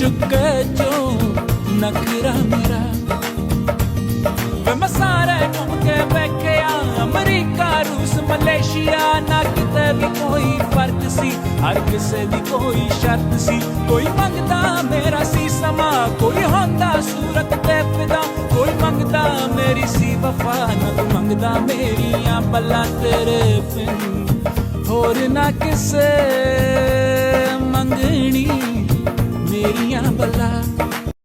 चुके जो नखरा मेरा वे मैं सारे घूम के वेख्या अमरीका रूस मलेशिया ना किते भी कोई फर्क सी हर किसे दी कोई शर्त सी कोई मंगदा मेरा सी समा कोई होंदा सूरत ते फिदा कोई मंगदा मेरी सी वफा ना तू मंगदा मेरियां पल्ला तेरे बिन होर ना किसे मंगनी मेरियां बला